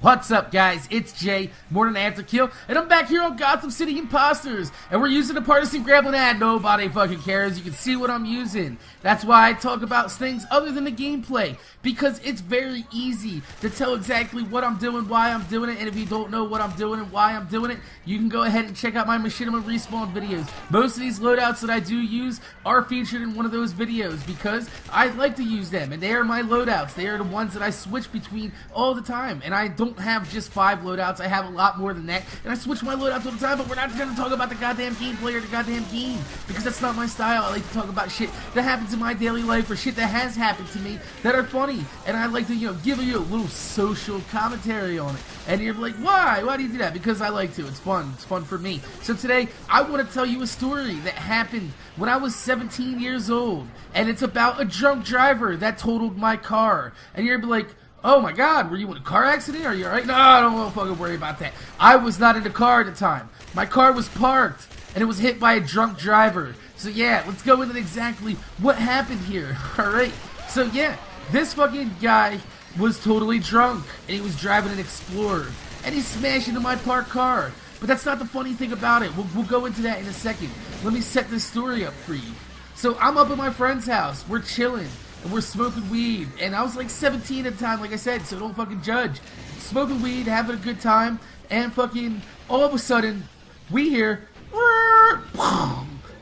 What's up, guys? It's Jay, more than After Kill, and I'm back here on Gotham City Impostors, and we're using a partisan grappling ad. Nobody fucking cares. You can see what I'm using. That's why I talk about things other than the gameplay, because it's very easy to tell exactly what I'm doing, why I'm doing it, and if you don't know what I'm doing and why I'm doing it, you can go ahead and check out my Machinima Respawn videos. Most of these loadouts that I do use are featured in one of those videos, because I like to use them, and they are my loadouts. They are the ones that I switch between all the time, and I don't have just 5 loadouts. I have a lot more than that, and I switch my loadouts all the time, but we're not going to talk about the goddamn gameplay or the goddamn game, because that's not my style. I like to talk about shit that happens in my daily life, or shit that has happened to me that are funny, and I like to, give you a little social commentary on it. And you're like, why? Why do you do that? Because I like to. It's fun. It's fun for me. So today, I want to tell you a story that happened when I was 17 years old, and it's about a drunk driver that totaled my car. And you're gonna be like, oh my god, were you in a car accident? Are you alright? No, I don't want to fucking worry about that. I was not in the car at the time. My car was parked, and it was hit by a drunk driver. So yeah, let's go into exactly what happened here. Alright, so yeah, this fucking guy was totally drunk, and he was driving an Explorer, and he smashed into my parked car. But that's not the funny thing about it. We'll go into that in a second. Let me set this story up for you. So I'm up at my friend's house. We're chilling, and we're smoking weed. And I was like 17 at the time, like I said, so don't fucking judge. Smoking weed, having a good time, and fucking all of a sudden, we hear,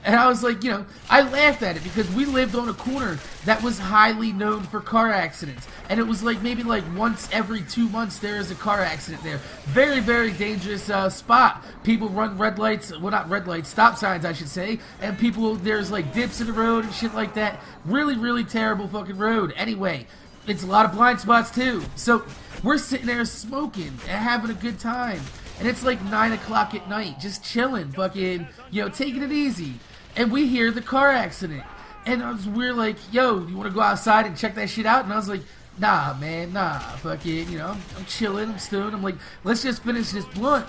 and I was like, I laughed at it because we lived on a corner that was highly known for car accidents. And it was like maybe like once every 2 months there is a car accident there. Very, very dangerous spot. People run red lights, well not red lights, stop signs I should say. And people, there's like dips in the road and shit like that. Really, really terrible fucking road. Anyway, it's a lot of blind spots too. So we're sitting there smoking and having a good time. And it's like 9 o'clock at night, just chilling, fucking, taking it easy. And we hear the car accident. And we're like, yo, you want to go outside and check that shit out? And I was like, nah, man, nah, fucking, I'm chilling, I'm stoned. I'm like, let's just finish this blunt.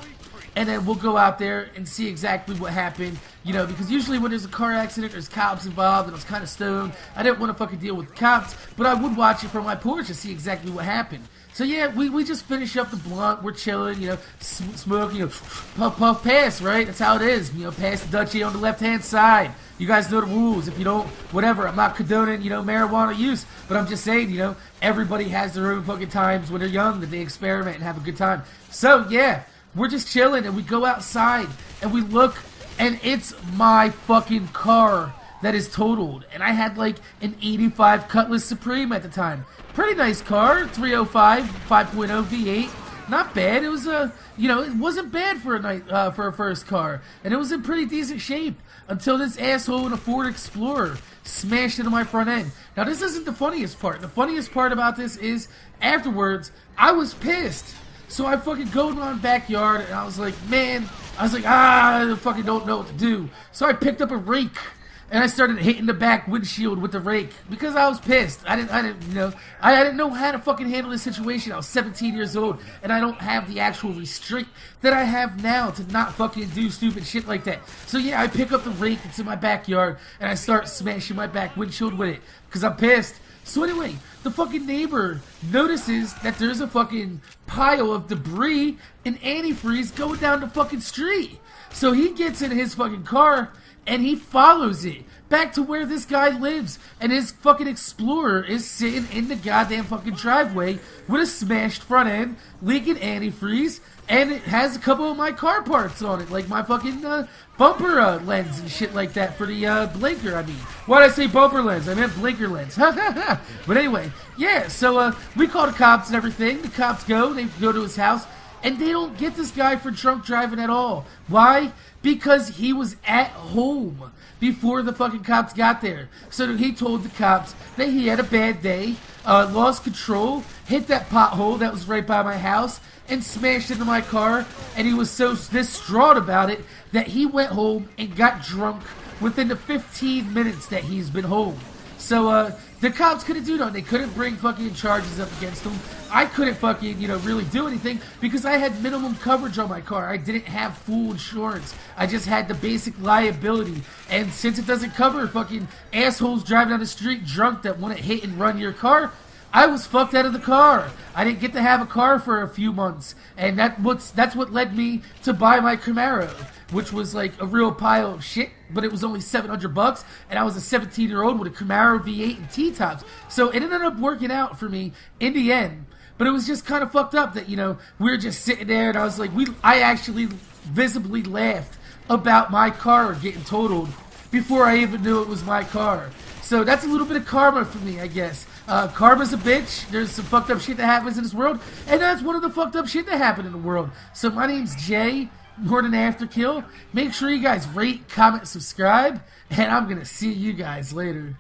And then we'll go out there and see exactly what happened, because usually when there's a car accident, there's cops involved, and I was kind of stoned. I didn't want to fucking deal with the cops, but I would watch it from my porch to see exactly what happened. So yeah, we just finish up the blunt, we're chilling, smoke, puff, puff, pass, right? That's how it is, pass the Dutchie on the left-hand side. You guys know the rules. If you don't, whatever, I'm not condoning, marijuana use, but I'm just saying, everybody has their own fucking times when they're young that they experiment and have a good time. So yeah, we're just chilling, and we go outside, and we look, and it's my fucking car that is totaled. And I had like an 85 Cutlass Supreme at the time. Pretty nice car, 305, 5.0 V8. Not bad. It was it wasn't bad for a night, for a first car, and it was in pretty decent shape until this asshole in a Ford Explorer smashed into my front end. Now this isn't the funniest part. The funniest part about this is afterwards I was pissed. So I fucking go in my backyard, and I was like, I fucking don't know what to do. So I picked up a rake, and I started hitting the back windshield with the rake because I was pissed. I didn't know how to fucking handle this situation. I was 17 years old, and I don't have the actual restraint that I have now to not fucking do stupid shit like that. So yeah, I pick up the rake, it's in my backyard, and I start smashing my back windshield with it because I'm pissed. So anyway, the fucking neighbor notices that there's a fucking pile of debris and antifreeze going down the fucking street. So he gets in his fucking car and he follows it back to where this guy lives. And his fucking Explorer is sitting in the goddamn fucking driveway with a smashed front end, leaking antifreeze, and it has a couple of my car parts on it, like my fucking bumper lens and shit like that for the blinker, I mean. Why did I say bumper lens? I meant blinker lens. But anyway, yeah, so we call the cops and everything. The cops they go to his house, and they don't get this guy for drunk driving at all. Why? Because he was at home before the fucking cops got there. So he told the cops that he had a bad day, lost control, hit that pothole that was right by my house, and smashed into my car, and he was so distraught about it that he went home and got drunk within the 15 minutes that he's been home. So, the cops couldn't do nothing. They couldn't bring fucking charges up against him. I couldn't fucking, really do anything because I had minimum coverage on my car. I didn't have full insurance. I just had the basic liability. And since it doesn't cover fucking assholes driving down the street drunk that want to hit and run your car, I was fucked out of the car. I didn't get to have a car for a few months, and that's what led me to buy my Camaro, which was like a real pile of shit. But it was only $700, and I was a 17-year-old with a Camaro V8 and T-tops. So it ended up working out for me in the end. But it was just kind of fucked up that, we were just sitting there, and I was like, I actually visibly laughed about my car getting totaled before I even knew it was my car. So that's a little bit of karma for me, I guess. Karma's a bitch. There's some fucked up shit that happens in this world, and that's one of the fucked up shit that happened in the world. So my name's Jay, more than Afterkill. Make sure you guys rate, comment, subscribe, and I'm gonna see you guys later.